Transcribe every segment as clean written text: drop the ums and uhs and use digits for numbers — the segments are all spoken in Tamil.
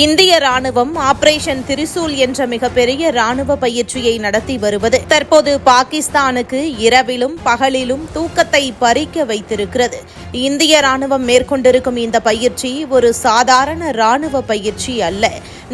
இந்திய ராணுவம் ஆபரேஷன் திரிசூல் என்ற மிகப்பெரிய ராணுவ பயிற்சியை நடத்தி வருவது தற்போது பாகிஸ்தானுக்கு இரவிலும் பகலிலும் தூக்கத்தை பறிக்க வைத்திருக்கிறது. இந்திய ராணுவம் மேற்கொண்டிருக்கும் இந்த பயிற்சி ஒரு சாதாரண ராணுவ பயிற்சி அல்ல.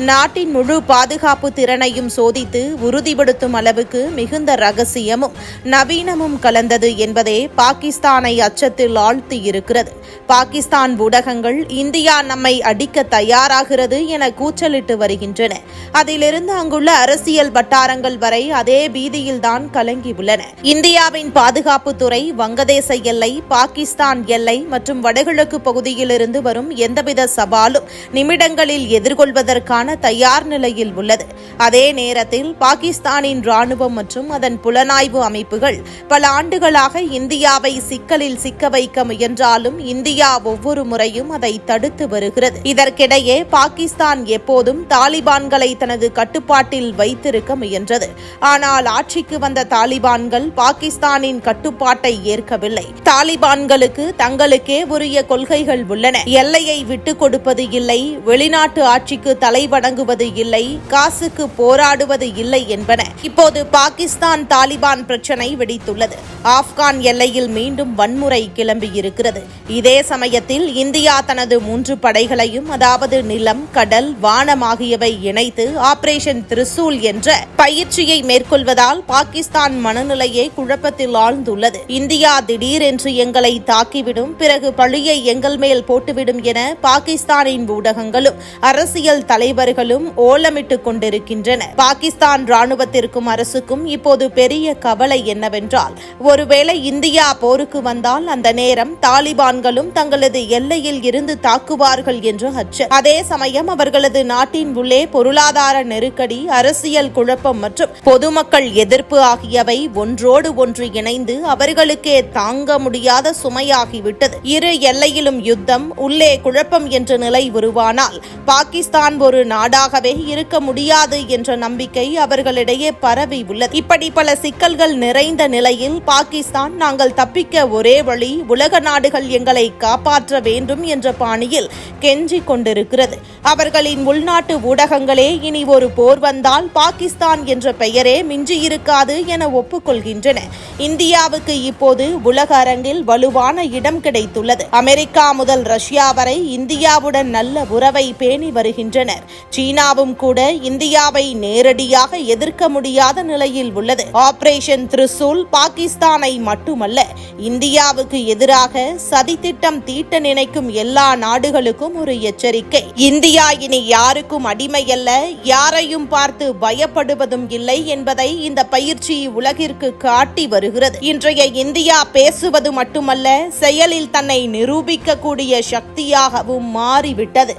நாட்டின் முழு பாதுகாப்பு திறனையும் சோதித்து உறுதிப்படுத்தும் அளவுக்கு மிகுந்த ரகசியமும் நவீனமும் கலந்தது என்பதே பாகிஸ்தானை அச்சத்தில் ஆழ்த்தியிருக்கிறது. பாகிஸ்தான் ஊடகங்கள் இந்தியா நம்மை அடிக்க தயாராகிறது என கூச்சலிட்டு வருகின்றன. அதிலிருந்து அங்குள்ள அரசியல் வட்டாரங்கள் வரை அதே பீதியில்தான் கலங்கியுள்ளன. இந்தியாவின் பாதுகாப்புத்துறை வங்கதேச எல்லை, பாகிஸ்தான் எல்லை மற்றும் வடகிழக்கு பகுதியிலிருந்து வரும் எந்தவித சவாலும் நிமிடங்களில் எதிர்கொள்வதற்கான தயார் நிலையில் உள்ளது. அதே நேரத்தில் பாகிஸ்தானின் ராணுவம் மற்றும் அதன் புலனாய்வு அமைப்புகள் பல ஆண்டுகளாக இந்தியாவை சிக்கலில் சிக்க வைக்க முயன்றாலும் இந்தியா ஒவ்வொரு முறையும் அதை தடுத்து வருகிறது. இதற்கிடையே பாகிஸ்தான் எப்போதும் தாலிபான்களை தனது கட்டுப்பாட்டில் வைத்திருக்க முயன்றது. ஆனால் ஆட்சிக்கு வந்த தாலிபான்கள் பாகிஸ்தானின் கட்டுப்பாட்டை ஏற்கவில்லை. தாலிபான்களுக்கு தங்களுக்கே உரிய கொள்கைகள் உள்ளன. எல்லையை விட்டுக் கொடுப்பது இல்லை, வெளிநாட்டு ஆட்சிக்கு தலைவணங்குவது இல்லை, காசுக்கு போராடுவது இல்லை என்பன. இப்போது பாகிஸ்தான் தாலிபான் பிரச்சினை வெடித்துள்ளது. ஆப்கான் எல்லையில் மீண்டும் வன்முறை கிளம்பியிருக்கிறது. இதே சமயத்தில் இந்தியா தனது 3 படைகளையும், அதாவது நிலம், கடல், வானம் ஆகியவை இணைத்து ஆபரேஷன் திரிசூல் என்ற பயிற்சியை மேற்கொள்வதால் பாகிஸ்தான் மனநிலையே குழப்பத்தில் ஆழ்ந்துள்ளது. இந்தியா திடீரென்று எங்களை தாக்கிவிடும், பிறகு பழியை எங்கள் மேல் போட்டுவிடும் என பாகிஸ்தானின் ஊடகங்களும் அரசியல் தலைவர்களும் ஓலமிட்டுக் கொண்டிருக்கின்றனர். பாகிஸ்தான் ராணுவத்திற்கும் அரசுக்கும் இப்போது பெரிய கவலை என்னவென்றால், ஒருவேளை இந்தியா போருக்கு வந்தால் அந்த நேரம் தாலிபான்களும் தங்களது எல்லையில் இருந்து தாக்குவார்கள் என்று அச்சம். அதே சமயம் அவர்களது நாட்டின் உள்ளே பொருளாதார நெருக்கடி, அரசியல் குழப்பம் மற்றும் பொதுமக்கள் எதிர்ப்பு ஆகியவை ஒன்றோடு ஒன்று இணைந்து அவர்களுக்கே தாங்க முடியாத சுமையாகிவிட்டது. இரு எல்லையிலும் யுத்தம், உள்ளே குழப்பம் என்ற நிலை உருவானால் பாகிஸ்தான் ஒரு நாடாகவே இருக்க முடியாது என்ற நம்பிக்கை அவர்களிடையே பரவி உள்ளது. இப்படி பல சிக்கல்கள் நிறைந்த நிலையில் பாகிஸ்தான் நாங்கள் தப்பிக்க ஒரே வழி, உலக நாடுகள் எங்களை காப்பாற்ற வேண்டும் என்ற பாணியில் கெஞ்சிக் கொண்டிருக்கிறது. அவர்களின் உள்நாட்டு ஊடகங்களே இனி ஒரு போர் வந்தால் பாகிஸ்தான் என்ற பெயரே மிஞ்சியிருக்காது என ஒப்புக்கொள்கின்றன. இந்தியாவுக்கு இப்போது உலக அரங்கில் வலுவான இடம் கிடைத்துள்ளது. அமெரிக்கா முதல் ரஷ்யா வரை இந்தியாவுடன் நல்ல உறவை பேணி வருகின்றனர். சீனாவும் கூட இந்தியாவை நேரடியாக எதிர்க்க முடியாத நிலையில் உள்ளது. ஆபரேஷன் திரிசூல் பாகிஸ்தானை மட்டுமல்ல, இந்தியாவுக்கு எதிராக சதித்திட்டம் தீட்ட நினைக்கும் எல்லா நாடுகளுக்கும் ஒரு எச்சரிக்கை. இந்தியா இனி யாருக்கும் அடிமையல்ல, யாரையும் பார்த்து பயப்படுவதும் இல்லை என்பதை இந்த பயிற்சி உலகிற்கு காட்டி வருகிறது. இன்றைய இந்தியா பேசுவது மட்டுமல்ல, செயலில் தன்னை நிரூபிக்கக்கூடிய சக்தியாகவும் மாறிவிட்டது.